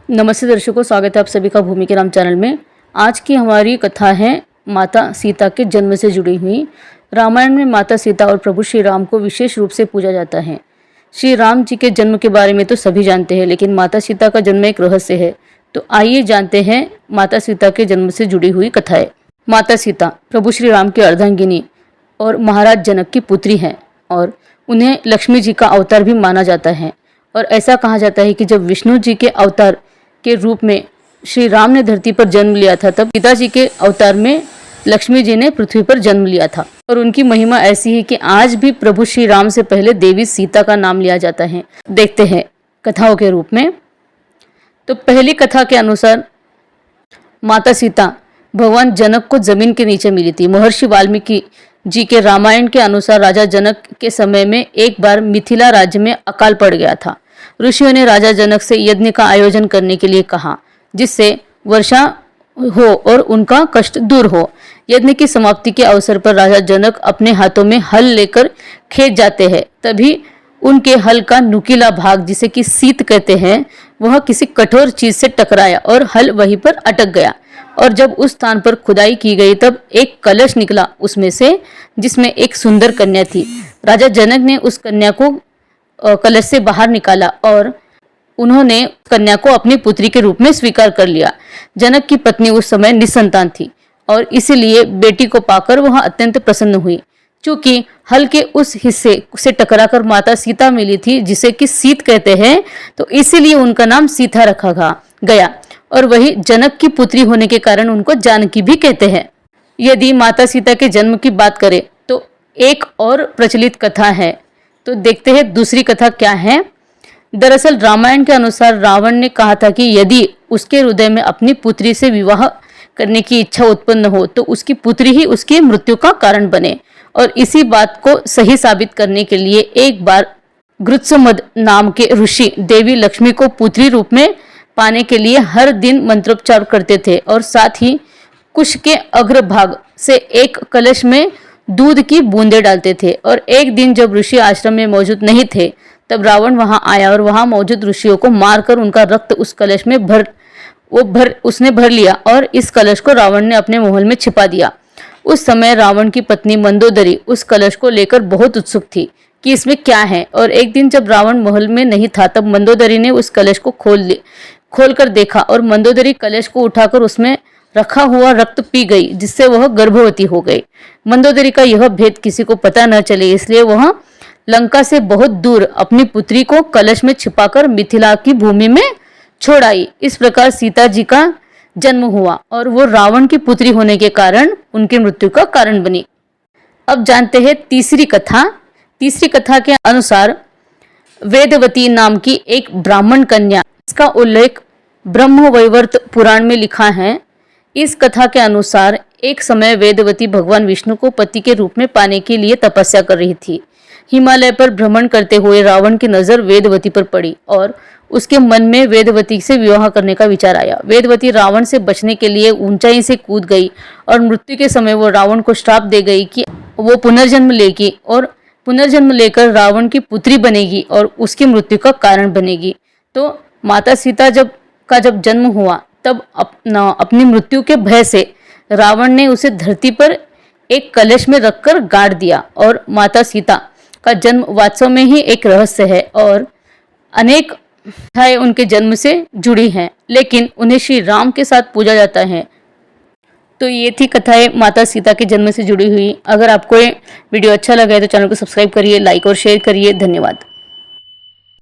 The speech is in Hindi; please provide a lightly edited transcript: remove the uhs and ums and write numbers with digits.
नमस्ते दर्शकों, स्वागत है आप सभी का भूमि के राम चैनल में। आज की हमारी कथा है माता सीता के जन्म से जुड़ी हुई। रामायण में माता सीता और प्रभु श्री राम को विशेष रूप से पूजा जाता है। श्री राम जी के जन्म के बारे में तो सभी जानते हैं, लेकिन माता सीता का जन्म एक रहस्य है। तो आइए जानते हैं माता सीता के जन्म से जुड़ी हुई कथाएं। माता सीता प्रभु श्री राम की अर्धांगिनी और महाराज जनक की पुत्री हैं और उन्हें लक्ष्मी जी का अवतार भी माना जाता है। और ऐसा कहा जाता है कि जब विष्णु जी के अवतार के रूप में श्री राम ने धरती पर जन्म लिया था, तब पिताजी के अवतार में लक्ष्मी जी ने पृथ्वी पर जन्म लिया था। और उनकी महिमा ऐसी है कि आज भी प्रभु श्री राम से पहले देवी सीता का नाम लिया जाता है। देखते हैं कथाओं के रूप में। तो पहली कथा के अनुसार माता सीता भगवान जनक को जमीन के नीचे मिली थी। महर्षि वाल्मीकि जी के रामायण के अनुसार राजा जनक के समय में एक बार मिथिला राज्य में अकाल पड़ गया था। ऋषियों ने राजा जनक से यज्ञ का आयोजन करने के लिए कहा, जिससे वर्षा हो और उनका कष्ट दूर हो। यज्ञ की समाप्ति के अवसर पर राजा जनक अपने हाथों में हल लेकर खेत जाते हैं। तभी उनके हल का नुकीला भाग, जिसे कि सीत कहते हैं, वह किसी कठोर चीज से टकराया और हल वहीं पर अटक गया। और जब उस स्थान पर खुदाई की गई, तब एक कलश निकला उसमें से, जिसमें एक सुंदर कन्या थी। राजा जनक ने उस कन्या को कलश से बाहर निकाला और उन्होंने कन्या को अपनी पुत्री के रूप में स्वीकार कर लिया। जनक की पत्नी उस समय निसंतान थी और इसीलिए बेटी को पाकर वह अत्यंत प्रसन्न हुई। चूंकि हल के उस हिस्से से टकराकर माता सीता मिली थी, जिसे कि सीत कहते हैं, तो इसीलिए उनका नाम सीता रखा गया। और वही जनक की पुत्री होने के कारण उनको जानकी भी कहते हैं। यदि माता सीता के जन्म की बात करें तो एक और प्रचलित कथा है। तो देखते हैं दूसरी कथा क्या है। दरअसल रामायण के अनुसार रावण ने कहा था कि यदि उसके हृदय में अपनी पुत्री से विवाह करने की इच्छा उत्पन्न हो तो उसकी पुत्री ही उसकी मृत्यु का कारण बने। और इसी बात को सही साबित करने के लिए एक बार गृत्समद नाम के ऋषि देवी लक्ष्मी को पुत्री रूप में पाने के लिए हर दिन मंत्रोच्चार करते थे और साथ ही कुश के अग्रभाग से एक कलश में दूध की बूंदें डालते थे। और एक दिन जब ऋषि आश्रम में मौजूद नहीं थे, तब रावण वहां आया और वहां मौजूद ऋषियों को मारकर उनका रक्त उस कलश में उसने भर लिया और इस कलश को रावण ने अपने महल में छिपा दिया। उस समय रावण की पत्नी मंदोदरी उस कलश को लेकर बहुत उत्सुक थी कि इसमें क्या है। और एक दिन जब रावण महल में नहीं था, तब मंदोदरी ने उस कलश को खोल कर देखा और मंदोदरी कलश को उठाकर उसमें रखा हुआ रक्त पी गई, जिससे वह गर्भवती हो गई। मंदोदरी का यह भेद किसी को पता न चले, इसलिए वह लंका से बहुत दूर अपनी पुत्री को कलश में छिपाकर मिथिला की भूमि में छोड़ आई। इस प्रकार सीता जी का जन्म हुआ और वो रावण की पुत्री होने के कारण उनकी मृत्यु का कारण बनी। अब जानते हैं तीसरी कथा। तीसरी कथा के अनुसार वेदवती नाम की एक ब्राह्मण कन्या, इसका उल्लेख ब्रह्मवैवर्त पुराण में लिखा है। इस कथा के अनुसार एक समय वेदवती भगवान विष्णु को पति के रूप में पाने के लिए तपस्या कर रही थी। हिमालय पर भ्रमण करते हुए रावण की नजर वेदवती पर पड़ी और उसके मन में वेदवती से विवाह करने का विचार आया। वेदवती रावण से बचने के लिए ऊंचाई से कूद गई और मृत्यु के समय वो रावण को श्राप दे गई कि वो पुनर्जन्म लेगी और पुनर्जन्म लेकर रावण की पुत्री बनेगी और उसकी मृत्यु का कारण बनेगी। तो माता सीता जब जन्म हुआ, तब अपनी मृत्यु के भय से रावण ने उसे धरती पर एक कलश में रखकर गाड़ दिया। और माता सीता का जन्म वास्तव में ही एक रहस्य है और अनेक कथाएं उनके जन्म से जुड़ी हैं, लेकिन उन्हें श्री राम के साथ पूजा जाता है। तो ये थी कथाएं माता सीता के जन्म से जुड़ी हुई। अगर आपको ये वीडियो अच्छा लगा है तो चैनल को सब्सक्राइब करिए, लाइक और शेयर करिए। धन्यवाद।